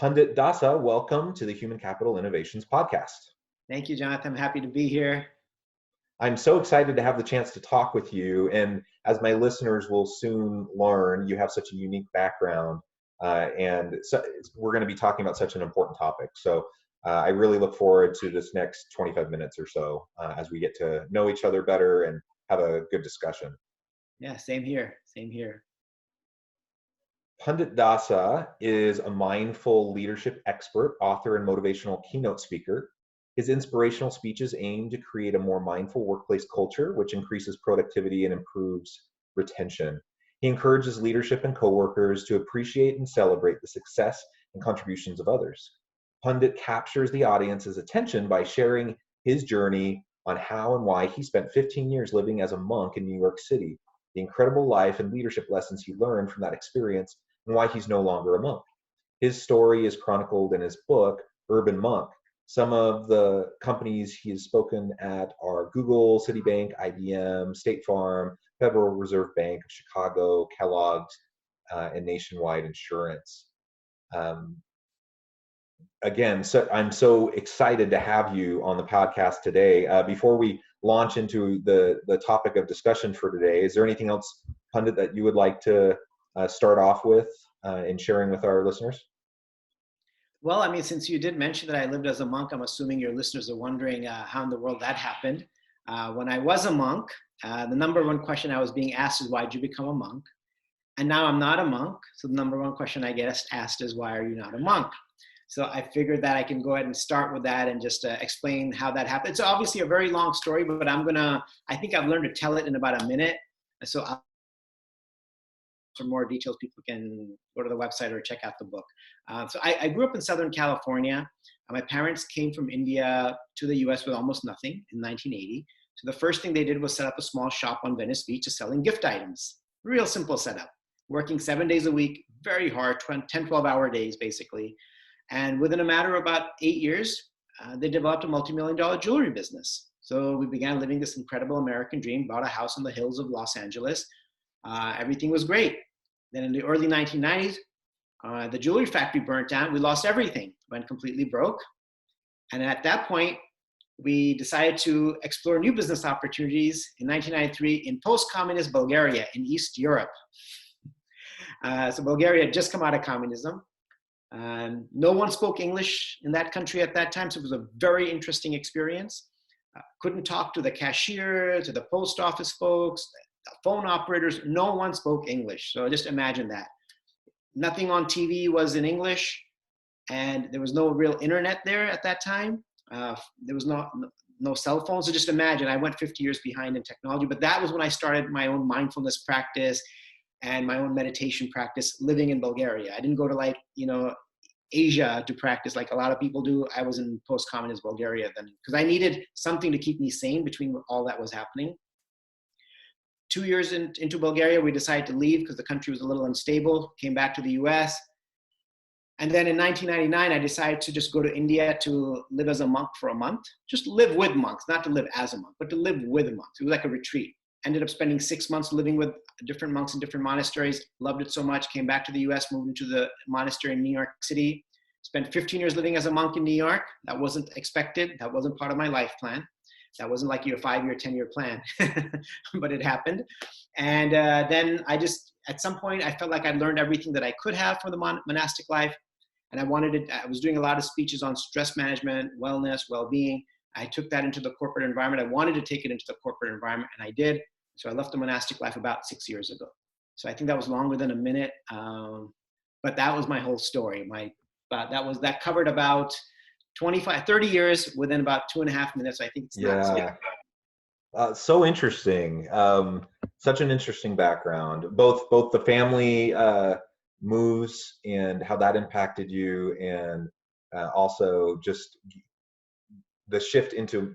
Pandit Dasa, welcome to the Human Capital Innovations Podcast. Thank you, Jonathan. I'm happy to be here. I'm so excited to have the chance to talk with you. And as my listeners will soon learn, you have such a unique background. And so we're going to be talking about such an important topic. So I really look forward to this next 25 minutes or so as we get to know each other better and have a good discussion. Yeah, same here. Same here. Pandit Dasa is a mindful leadership expert, author, and motivational keynote speaker. His inspirational speeches aim to create a more mindful workplace culture, which increases productivity and improves retention. He encourages leadership and coworkers to appreciate and celebrate the success and contributions of others. Pandit captures the audience's attention by sharing his journey on how and why he spent 15 years living as a monk in New York City, the incredible life and leadership lessons he learned from that experience, and why he's no longer a monk. His story is chronicled in his book, Urban Monk. Some of the companies he has spoken at are Google, Citibank, IBM, State Farm, Federal Reserve Bank of Chicago, Kellogg's, and Nationwide Insurance. Again, so I'm so excited to have you on the podcast today. Before we launch into the topic of discussion for today, is there anything else, Pandit, that you would like to start off with in sharing with our listeners? Well, I mean, since you did mention that I lived as a monk, I'm assuming your listeners are wondering how in the world that happened. When I was a monk, the number one question I was being asked is, why did you become a monk? And now I'm not a monk. So the number one question I get asked is, why are you not a monk? So I figured that I can go ahead and start with that and just explain how that happened. It's obviously a very long story, but I think I've learned to tell it in about a minute. So for more details, people can go to the website or check out the book. So I grew up in Southern California. My parents came from India to the US with almost nothing in 1980. So the first thing they did was set up a small shop on Venice Beach just selling gift items. Real simple setup. Working 7 days a week, very hard, 10, 12-hour days basically. And within a matter of about 8 years, they developed a multi-million-dollar jewelry business. So we began living this incredible American dream, bought a house on the hills of Los Angeles. Everything was great. Then in the early 1990s, the jewelry factory burnt down. We lost everything, went completely broke. And at that point, we decided to explore new business opportunities in 1993 in post-communist Bulgaria in East Europe. So Bulgaria had just come out of communism. No one spoke English in that country at that time, so it was a very interesting experience. Couldn't talk to the cashier, to the post office folks, phone operators, no one spoke English. So just imagine that. Nothing on TV was in English, and there was no real internet there at that time. There was no cell phones. So just imagine, I went 50 years behind in technology, but that was when I started my own mindfulness practice and my own meditation practice living in Bulgaria. I didn't go to Asia to practice like a lot of people do. I was in post-communist Bulgaria then because I needed something to keep me sane between all that was happening. 2 years into Bulgaria, we decided to leave because the country was a little unstable, came back to the US. And then in 1999, I decided to just go to India to live as a monk for a month. Just live with monks, not to live as a monk, but to live with monks. It was like a retreat. Ended up spending 6 months living with different monks in different monasteries. Loved it so much, came back to the US, moved into the monastery in New York City. Spent 15 years living as a monk in New York. That wasn't expected. That wasn't part of my life plan. That wasn't like your 5-year, 10-year plan, but it happened. And then at some point, I felt like I'd learned everything that I could have for the monastic life. And I was doing a lot of speeches on stress management, wellness, well-being. I took that into the corporate environment. I wanted to take it into the corporate environment, and I did. So I left the monastic life about 6 years ago. So I think that was longer than a minute, but that was my whole story. That covered about 30 years within about 2.5 minutes. I think it's yeah. So interesting. Such an interesting background. Both the family moves and how that impacted you, and also just the shift into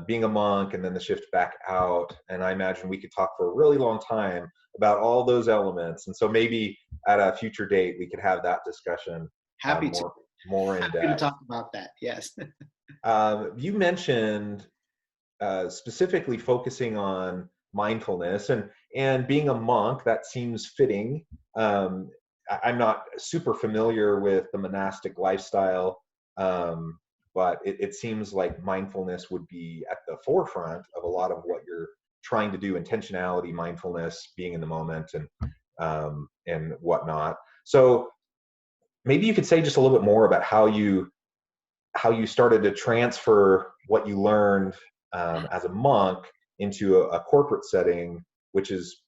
being a monk and then the shift back out. And I imagine we could talk for a really long time about all those elements. And so maybe at a future date, we could have that discussion. More in depth. Happy to talk about that, yes. You mentioned specifically focusing on mindfulness and being a monk. That seems fitting. I'm not super familiar with the monastic lifestyle, but it seems like mindfulness would be at the forefront of a lot of what you're trying to do: intentionality, mindfulness, being in the moment, and whatnot. So maybe you could say just a little bit more about how you started to transfer what you learned as a monk into a corporate setting, which is,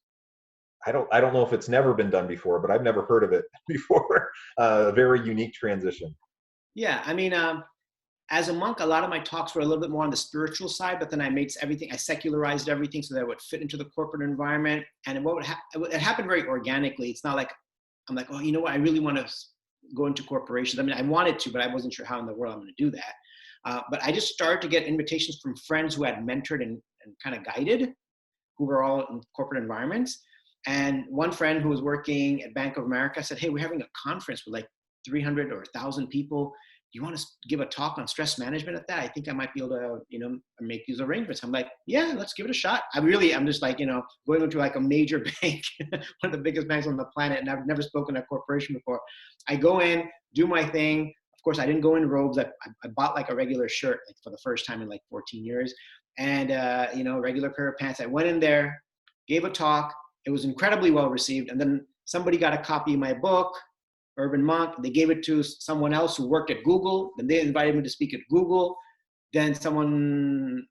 I don't know if it's never been done before, but I've never heard of it before. A very unique transition. Yeah, I mean, as a monk, a lot of my talks were a little bit more on the spiritual side, but then I secularized everything so that it would fit into the corporate environment. And it happened very organically. It's not like I'm like, oh, you know what, I really want to go into corporations. I mean, I wanted to, but I wasn't sure how in the world I'm going to do that. But I just started to get invitations from friends who had mentored and kind of guided, who were all in corporate environments. And one friend who was working at Bank of America said, hey, we're having a conference with like 300 or 1,000 people. You want to give a talk on stress management at that? I think I might be able to, make these arrangements. I'm like, yeah, let's give it a shot. I'm just like, going into like a major bank, one of the biggest banks on the planet, and I've never spoken at a corporation before. I go in, do my thing. Of course, I didn't go in robes. I bought like a regular shirt like for the first time in like 14 years, and regular pair of pants. I went in there, gave a talk. It was incredibly well received, and then somebody got a copy of my book, Urban Monk. They gave it to someone else who worked at Google. Then they invited me to speak at Google. Then someone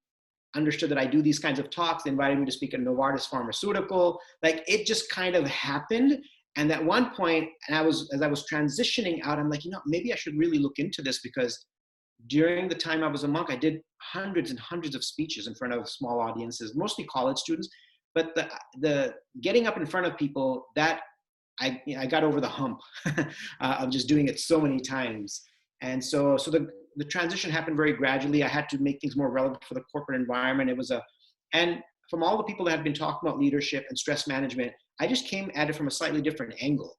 understood that I do these kinds of talks. They invited me to speak at Novartis Pharmaceutical. Like it just kind of happened. And at one point, as I was transitioning out, I'm like, maybe I should really look into this, because during the time I was a monk, I did hundreds and hundreds of speeches in front of small audiences, mostly college students. But the getting up in front of people, that I got over the hump of just doing it so many times. And so the transition happened very gradually. I had to make things more relevant for the corporate environment. And from all the people that had been talking about leadership and stress management, I just came at it from a slightly different angle.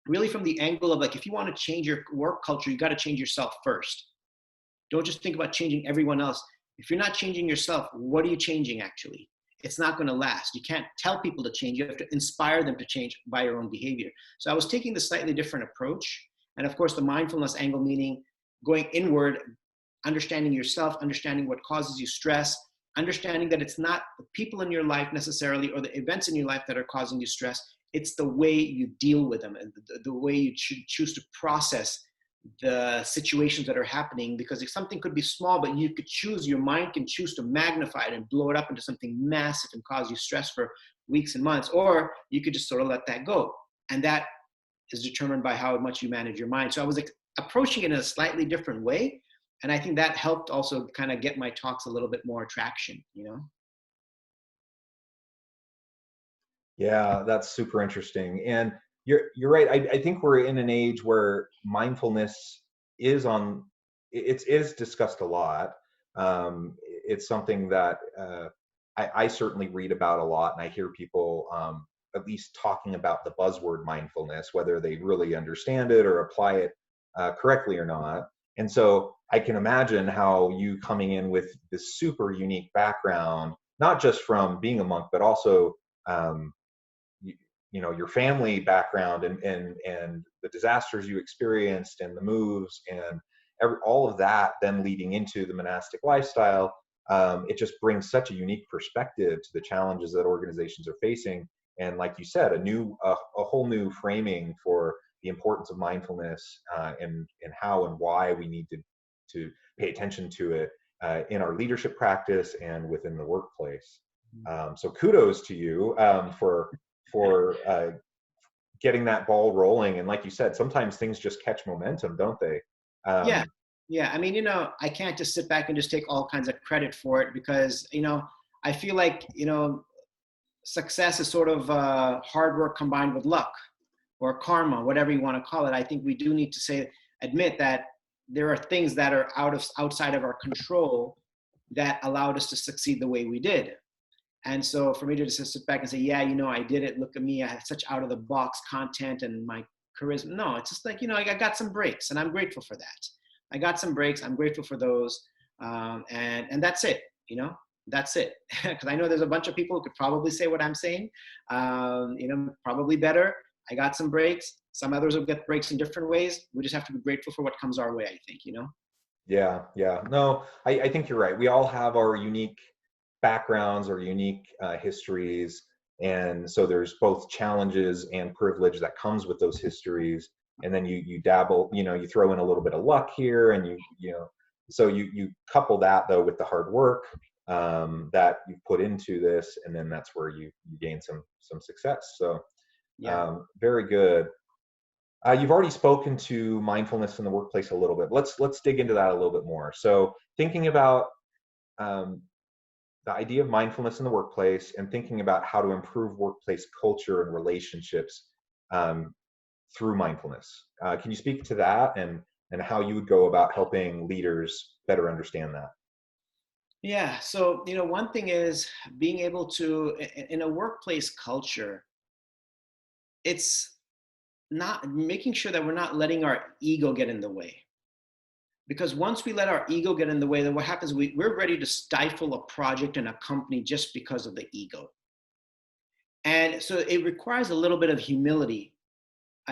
Really from the angle of like, if you want to change your work culture, you got to change yourself first. Don't just think about changing everyone else. If you're not changing yourself, what are you changing actually? It's not going to last. You can't tell people to change. You have to inspire them to change by your own behavior. So I was taking the slightly different approach. And of course, the mindfulness angle, meaning going inward, understanding yourself, understanding what causes you stress, understanding that it's not the people in your life necessarily or the events in your life that are causing you stress. It's the way you deal with them and the way you choose to process the situations that are happening, because if something could be small, but you could choose, your mind can choose to magnify it and blow it up into something massive and cause you stress for weeks and months, or you could just sort of let that go. And that is determined by how much you manage your mind. So I was like approaching it in a slightly different way. And I think that helped also kind of get my talks a little bit more traction, Yeah, that's super interesting. And you're right. I think we're in an age where mindfulness is discussed a lot. It's something that I certainly read about a lot, and I hear people at least talking about the buzzword mindfulness, whether they really understand it or apply it correctly or not. And so I can imagine how you coming in with this super unique background, not just from being a monk, but also um, your family background and the disasters you experienced and the moves and all of that, then leading into the monastic lifestyle. It just brings such a unique perspective to the challenges that organizations are facing, and like you said, a whole new framing for the importance of mindfulness, and how and why we need to pay attention to it in our leadership practice and within the workplace. So kudos to you for getting that ball rolling. And like you said, sometimes things just catch momentum, don't they? Yeah. Um, Yeah. I mean, I can't just sit back and just take all kinds of credit for it, because, I feel like, success is sort of hard work combined with luck or karma, whatever you want to call it. I think we do need to admit that there are things that are outside of our control that allowed us to succeed the way we did. And so for me to just sit back and say, yeah, I did it. Look at me. I had such out of the box content and my charisma. No, it's just like, I got some breaks, and I'm grateful for that. I got some breaks. I'm grateful for those. And that's it, that's it. Because I know there's a bunch of people who could probably say what I'm saying, probably better. I got some breaks. Some others will get breaks in different ways. We just have to be grateful for what comes our way, I think, you know? Yeah, yeah. No, I think you're right. We all have our unique backgrounds or unique histories. And so there's both challenges and privilege that comes with those histories. And then you dabble, you throw in a little bit of luck here, and so you couple that though with the hard work that you put into this, and then that's where you gain some success. So Yeah. very good. You've already spoken to mindfulness in the workplace a little bit. Let's dig into that a little bit more. So thinking about um, the idea of mindfulness in the workplace and thinking about how to improve workplace culture and relationships um, through mindfulness. Can you speak to that and how you would go about helping leaders better understand that? Yeah. So, one thing is being able to, in a workplace culture, it's not making sure that we're not letting our ego get in the way. Because once we let our ego get in the way, then what happens, we're ready to stifle a project and a company just because of the ego. And so it requires a little bit of humility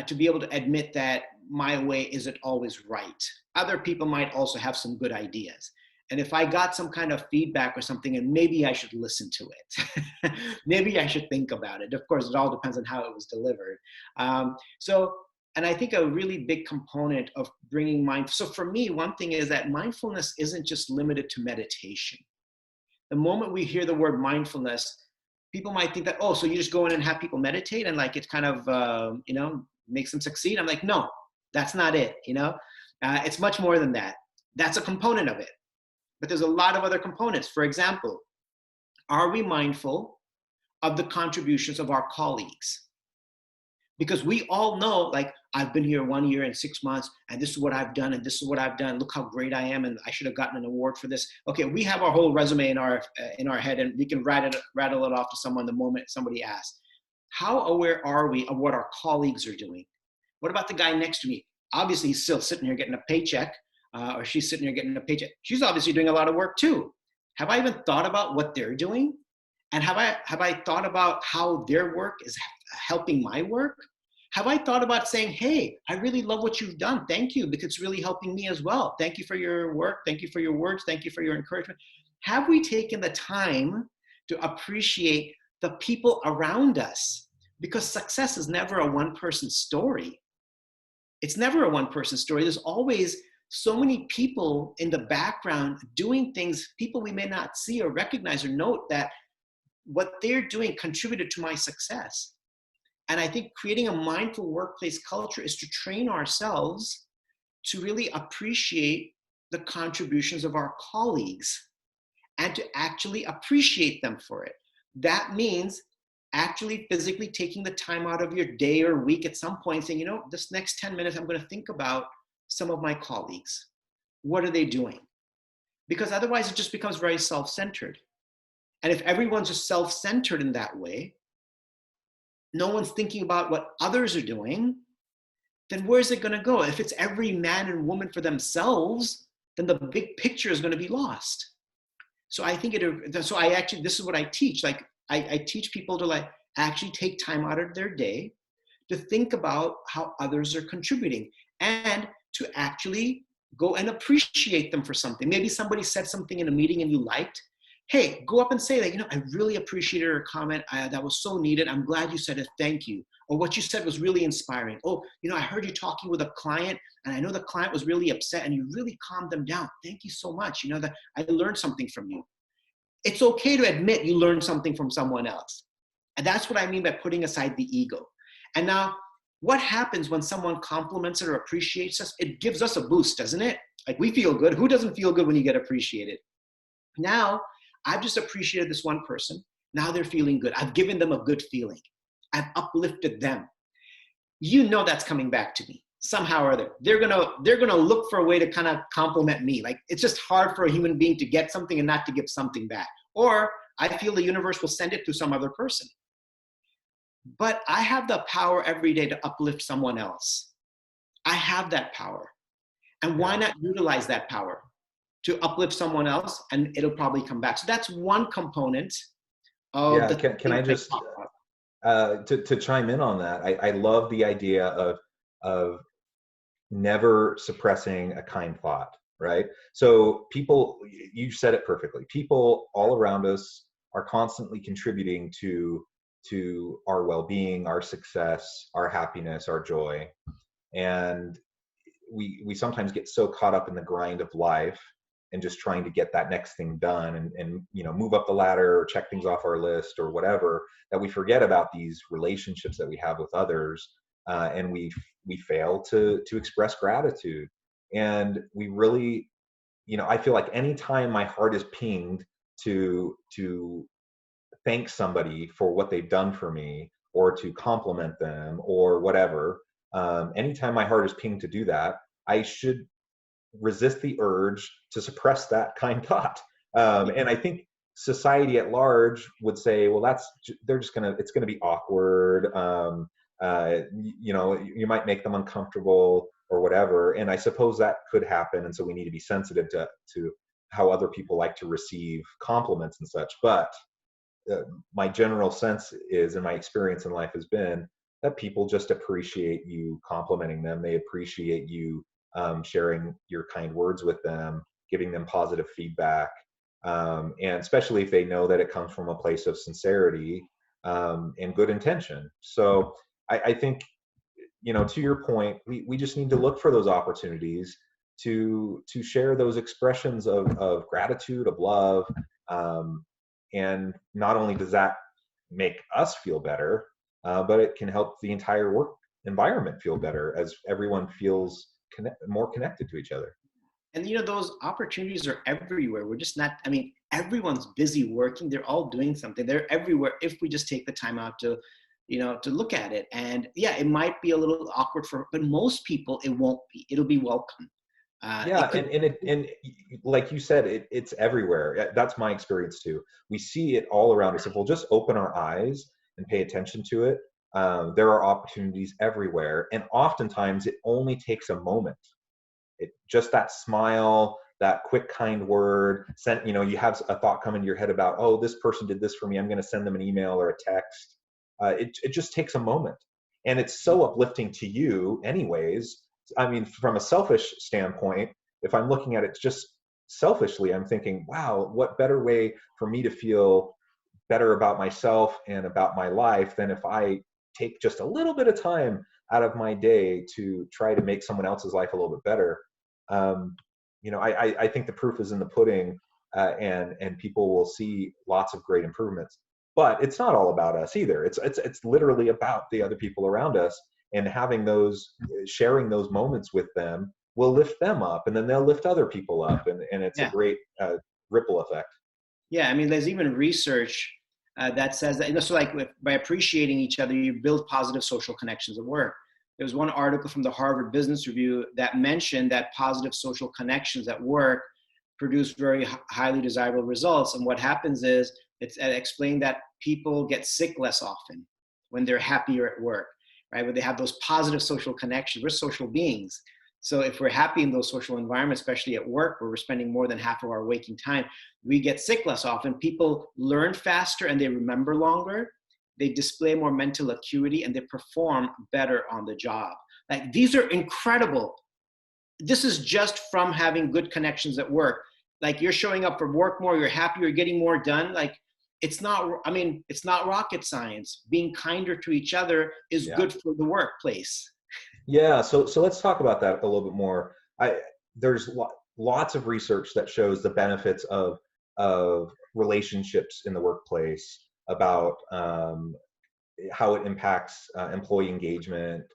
to be able to admit that my way isn't always right. Other people might also have some good ideas. And if I got some kind of feedback or something, and maybe I should listen to it, maybe I should think about it. Of course, it all depends on how it was delivered. And I think a really big component of bringing mind. So for me, one thing is that mindfulness isn't just limited to meditation. The moment we hear the word mindfulness, people might think that, oh, so you just go in and have people meditate and like it kind of, makes them succeed. I'm like, no, that's not it. It's much more than that. That's a component of it. But there's a lot of other components. For example, are we mindful of the contributions of our colleagues? Because we all know, like, I've been here 1 year and 6 months, and this is what I've done, and this is what I've done. Look how great I am, and I should have gotten an award for this. Okay, we have our whole resume in our head, and we can rattle it off to someone the moment somebody asks. How aware are we of what our colleagues are doing? What about the guy next to me? Obviously, he's still sitting here getting a paycheck, or she's sitting here getting a paycheck. She's obviously doing a lot of work too. Have I even thought about what they're doing? And have I thought about how their work is helping my work? Have I thought about saying, hey, I really love what you've done. Thank you, because it's really helping me as well. Thank you for your work. Thank you for your words. Thank you for your encouragement. Have we taken the time to appreciate the people around us? Because success is never a one-person story. It's never a one-person story. There's always so many people in the background doing things, people we may not see or recognize or note, that what they're doing contributed to my success. And I think creating a mindful workplace culture is to train ourselves to really appreciate the contributions of our colleagues and to actually appreciate them for it. That means actually physically taking the time out of your day or week at some point saying, this next 10 minutes, I'm going to think about some of my colleagues. What are they doing? Because otherwise it just becomes very self-centered. And if everyone's just self-centered in that way, no one's thinking about what others are doing, then where's it going to go? If it's every man and woman for themselves, then the big picture is going to be lost. So I think this is what I teach. Like I teach people to like actually take time out of their day to think about how others are contributing and to actually go and appreciate them for something. Maybe somebody said something in a meeting and you liked. Hey, go up and say that, I really appreciated your comment. That was so needed. I'm glad you said it. Thank you. Or what you said was really inspiring. Oh, I heard you talking with a client and I know the client was really upset and you really calmed them down. Thank you so much. That I learned something from you. It's okay to admit you learned something from someone else. And that's what I mean by putting aside the ego. And now, what happens when someone compliments it or appreciates us? It gives us a boost, doesn't it? Like we feel good. Who doesn't feel good when you get appreciated? Now, I've just appreciated this one person. Now they're feeling good. I've given them a good feeling. I've uplifted them. That's coming back to me somehow or other. They're gonna look for a way to kind of compliment me. Like it's just hard for a human being to get something and not to give something back. Or I feel the universe will send it to some other person. But I have the power every day to uplift someone else. I have that power. And why not utilize that power to uplift someone else, and it'll probably come back. So that's one component of can I just to chime in on that? I love the idea of of never suppressing a kind thought, right? So people, you said it perfectly. People all around us are constantly contributing to our well-being, our success, our happiness, our joy. And we sometimes get so caught up in the grind of life and just trying to get that next thing done and move up the ladder or check things off our list or whatever, that we forget about these relationships that we have with others, and we fail to express gratitude. And we really, I feel like anytime my heart is pinged to thank somebody for what they've done for me or to compliment them or whatever, anytime my heart is pinged to do that, I should resist the urge to suppress that kind thought. And I think society at large would say, well, they're just it's gonna be awkward. You might make them uncomfortable or whatever. And I suppose that could happen. And so we need to be sensitive to how other people like to receive compliments and such. But uh, my general sense is, and my experience in life has been, that people just appreciate you complimenting them. They appreciate you sharing your kind words with them, giving them positive feedback, and especially if they know that it comes from a place of sincerity and good intention. So I think, to your point, we just need to look for those opportunities to share those expressions of gratitude, of love, um, and not only does that make us feel better, but it can help the entire work environment feel better as everyone feels more connected to each other. And those opportunities are everywhere. We're just not, I mean, everyone's busy working. They're all doing something. They're everywhere if we just take the time out to look at it. And yeah, it might be a little awkward but most people, it won't be. It'll be welcome. Yeah, It could. and like you said, it's everywhere. That's my experience too. We see it all around us. If we'll just open our eyes and pay attention to it, there are opportunities everywhere. And oftentimes, it only takes a moment. It just that smile, that quick kind word. Sent, you have a thought come into your head about, oh, this person did this for me. I'm going to send them an email or a text. It just takes a moment, and it's so uplifting to you, anyways. I mean, from a selfish standpoint, if I'm looking at it just selfishly, I'm thinking, wow, what better way for me to feel better about myself and about my life than if I take just a little bit of time out of my day to try to make someone else's life a little bit better. Um, I think the proof is in the pudding, and people will see lots of great improvements. But it's not all about us either. It's literally about the other people around us, and sharing those moments with them will lift them up, and then they'll lift other people up, and it's a Yeah. great ripple effect. Yeah. I mean, there's even research that says that, so like by appreciating each other, you build positive social connections at work. There was one article from the Harvard Business Review that mentioned that positive social connections at work produce very highly desirable results. And what happens is it's explained that people get sick less often when they're happier at work, right? When they have those positive social connections. We're social beings. So if we're happy in those social environments, especially at work, where we're spending more than half of our waking time, we get sick less often. People learn faster and they remember longer. They display more mental acuity and they perform better on the job. Like, these are incredible. This is just from having good connections at work. Like, you're showing up for work more, you're happy, you're getting more done. Like, it's not rocket science. Being kinder to each other is Yeah. good for the workplace. Yeah, so let's talk about that a little bit more. There's lots of research that shows the benefits of relationships in the workplace, about how it impacts employee engagement,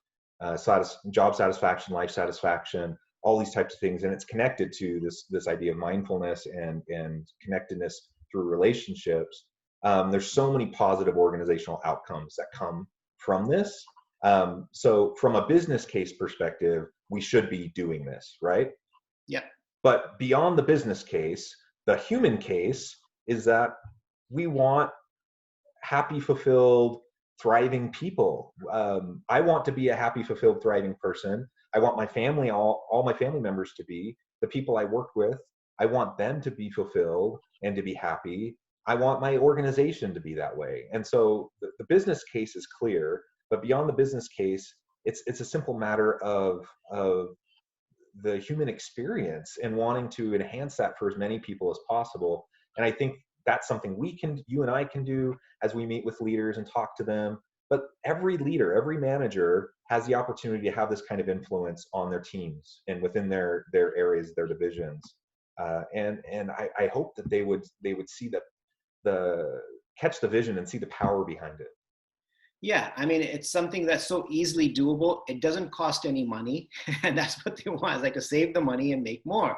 job satisfaction, life satisfaction, all these types of things, and it's connected to this idea of mindfulness and connectedness through relationships. There's so many positive organizational outcomes that come from this. So from a business case perspective, we should be doing this, right? Yep. But beyond the business case, the human case is that we want happy, fulfilled, thriving people. I want to be a happy, fulfilled, thriving person. I want my family, all my family members to be, the people I work with. I want them to be fulfilled and to be happy. I want my organization to be that way. And so the business case is clear, but beyond the business case, it's a simple matter of the human experience and wanting to enhance that for as many people as possible. And I think that's something you and I can do as we meet with leaders and talk to them. But every leader, every manager has the opportunity to have this kind of influence on their teams and within their areas, their divisions. And I hope that they would see the catch the vision and see the power behind it. Yeah, I mean, it's something that's so easily doable. It doesn't cost any money, and that's what they want, is like to save the money and make more.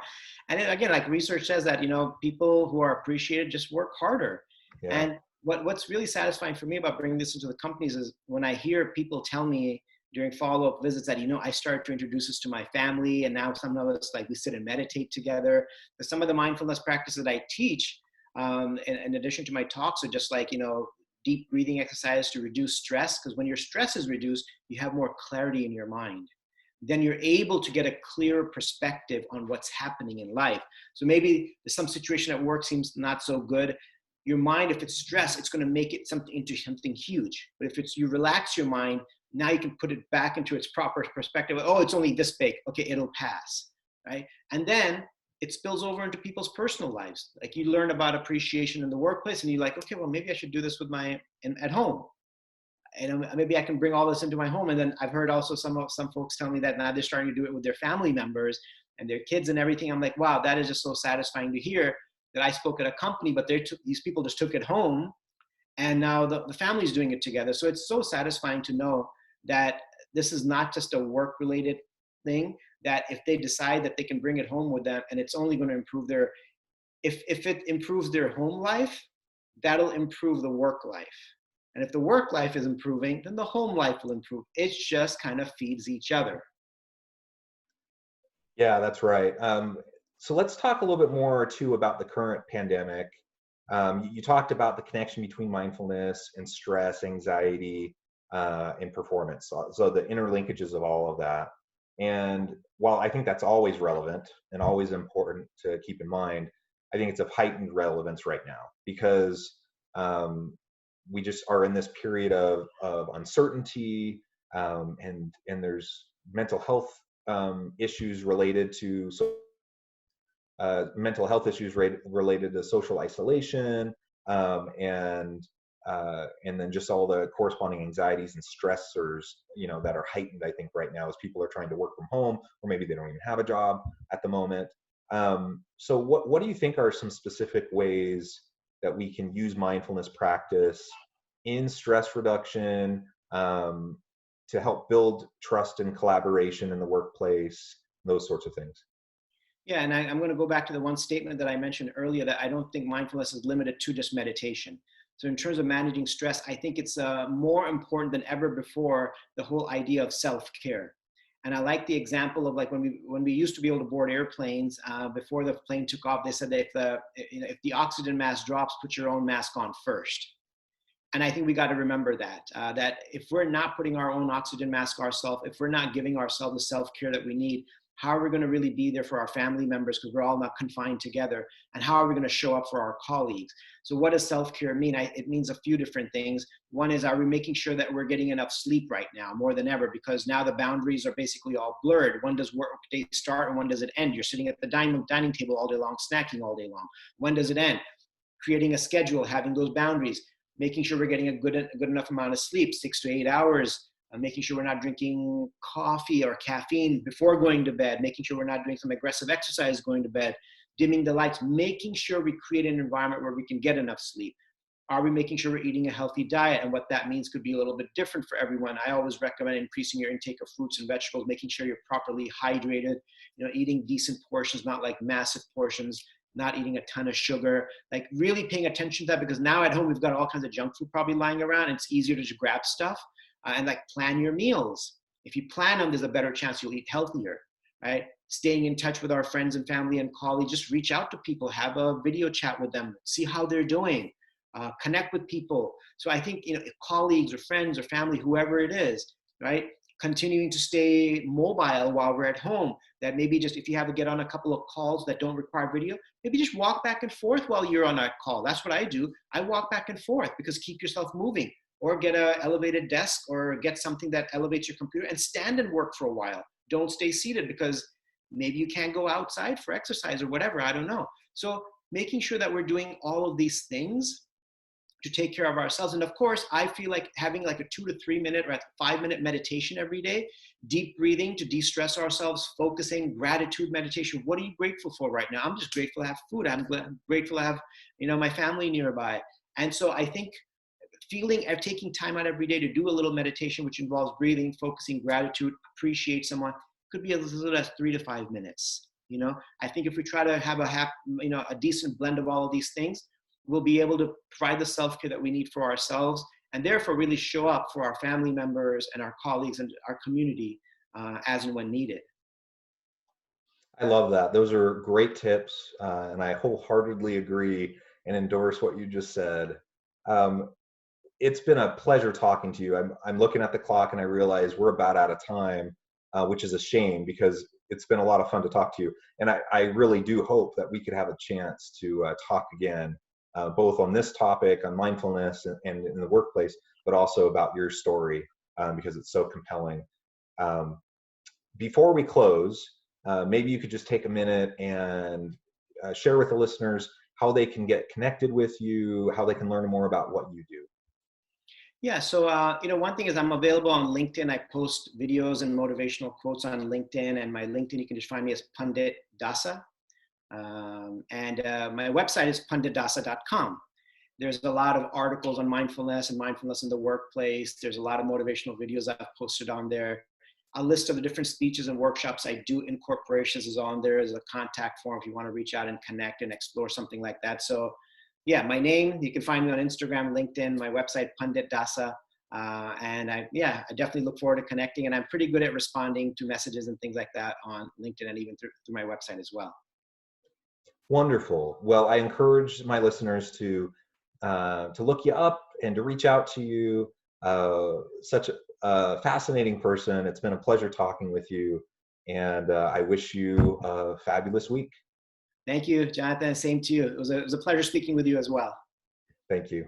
And then, again, like research says that, people who are appreciated just work harder. Yeah. And what's really satisfying for me about bringing this into the companies is when I hear people tell me during follow-up visits that, I started to introduce this to my family, and now some of us, like, we sit and meditate together. But some of the mindfulness practices that I teach, in addition to my talks, are just like, deep breathing exercise to reduce stress, because when your stress is reduced, you have more clarity in your mind. Then you're able to get a clearer perspective on what's happening in life. So maybe some situation at work seems not so good. Your mind, if it's stress, it's going to make it into something huge. But if you relax your mind, now you can put it back into its proper perspective. Oh, it's only this big. Okay, it'll pass, right? And then it spills over into people's personal lives. Like, you learn about appreciation in the workplace, and you're like, okay, well, maybe I should do this with at home. And maybe I can bring all this into my home. And then I've heard also some folks tell me that now they're starting to do it with their family members and their kids and everything. I'm like, wow, that is just so satisfying to hear that I spoke at a company, but these people just took it home, and now the family's doing it together. So it's so satisfying to know that this is not just a work-related thing, that if they decide that they can bring it home with them, and it's only going to improve if it improves their home life, that'll improve the work life. And if the work life is improving, then the home life will improve. It just kind of feeds each other. Yeah, that's right. So let's talk a little bit more too about the current pandemic. You talked about the connection between mindfulness and stress, anxiety, and performance. So the interlinkages of all of that. And while I think that's always relevant and always important to keep in mind, I think it's of heightened relevance right now because we just are in this period of uncertainty, and there's mental health issues related to related to social isolation, and then just all the corresponding anxieties and stressors, that are heightened, I think, right now as people are trying to work from home, or maybe they don't even have a job at the moment. So what do you think are some specific ways that we can use mindfulness practice in stress reduction, to help build trust and collaboration in the workplace, those sorts of things? Yeah, and I'm going to go back to the one statement that I mentioned earlier, that I don't think mindfulness is limited to just meditation. So in terms of managing stress, I think it's more important than ever before, the whole idea of self-care. And I like the example of, like, when we used to be able to board airplanes, before the plane took off, they said that if the oxygen mask drops, put your own mask on first. And I think we got to remember that if we're not putting our own oxygen mask ourselves, if we're not giving ourselves the self-care that we need, how are we going to really be there for our family members, because we're all not confined together? And how are we going to show up for our colleagues? So what does self-care mean? It means a few different things. One is, are we making sure that we're getting enough sleep right now, more than ever? Because now the boundaries are basically all blurred. When does work day start and when does it end? You're sitting at the dining table all day long, snacking all day long. When does it end? Creating a schedule, having those boundaries, making sure we're getting a good enough amount of sleep, 6 to 8 hours, making sure we're not drinking coffee or caffeine before going to bed, making sure we're not doing some aggressive exercise going to bed, dimming the lights, making sure we create an environment where we can get enough sleep. Are we making sure we're eating a healthy diet? And what that means could be a little bit different for everyone. I always recommend increasing your intake of fruits and vegetables, making sure you're properly hydrated, eating decent portions, not like massive portions, not eating a ton of sugar, like really paying attention to that, because now at home we've got all kinds of junk food probably lying around, and it's easier to just grab stuff. And like, plan your meals. If you plan them, there's a better chance you'll eat healthier, right? Staying in touch with our friends and family and colleagues, just reach out to people, have a video chat with them, see how they're doing, connect with people. So I think, colleagues or friends or family, whoever it is, right? Continuing to stay mobile while we're at home, that maybe just, if you have to get on a couple of calls that don't require video, maybe just walk back and forth while you're on a call. That's what I do. I walk back and forth, because keep yourself moving. or get an elevated desk or get something that elevates your computer and stand and work for a while. Don't stay seated because maybe you can't go outside for exercise or whatever. I don't know. So making sure that we're doing all of these things to take care of ourselves. And of course, I feel like having like a 2 to 3 minute or 5 minute meditation every day, deep breathing to de-stress ourselves, focusing, gratitude meditation. What are you grateful for right now? I'm just grateful to have food. I'm grateful to have, my family nearby. And so I think taking time out every day to do a little meditation, which involves breathing, focusing, gratitude, appreciate someone, could be as little as 3 to 5 minutes. I think if we try to have a decent blend of all of these things, we'll be able to provide the self-care that we need for ourselves and therefore really show up for our family members and our colleagues and our community as and when needed. I love that. Those are great tips, and I wholeheartedly agree and endorse what you just said. Um, it's been a pleasure talking to you. I'm looking at the clock and I realize we're about out of time, which is a shame because it's been a lot of fun to talk to you. And I really do hope that we could have a chance to talk again, both on this topic, on mindfulness and in the workplace, but also about your story because it's so compelling. Um, Before we close, maybe you could just take a minute and share with the listeners how they can get connected with you, how they can learn more about what you do. Yeah, so one thing is I'm available on LinkedIn. I post videos and motivational quotes on LinkedIn, and my LinkedIn, you can just find me as Pandit Dasa. And my website is panditdasa.com. There's a lot of articles on mindfulness and mindfulness in the workplace. There's a lot of motivational videos I've posted on there. A list of the different speeches and workshops I do in corporations is on there as a contact form if you want to reach out and connect and explore something like that. So yeah, my name, you can find me on Instagram, LinkedIn, my website, Pandit Dasa. And I definitely look forward to connecting, and I'm pretty good at responding to messages and things like that on LinkedIn and even through my website as well. Wonderful. Well, I encourage my listeners to look you up and to reach out to you. Such a fascinating person. It's been a pleasure talking with you, and I wish you a fabulous week. Thank you, Jonathan. Same to you. It was a pleasure speaking with you as well. Thank you.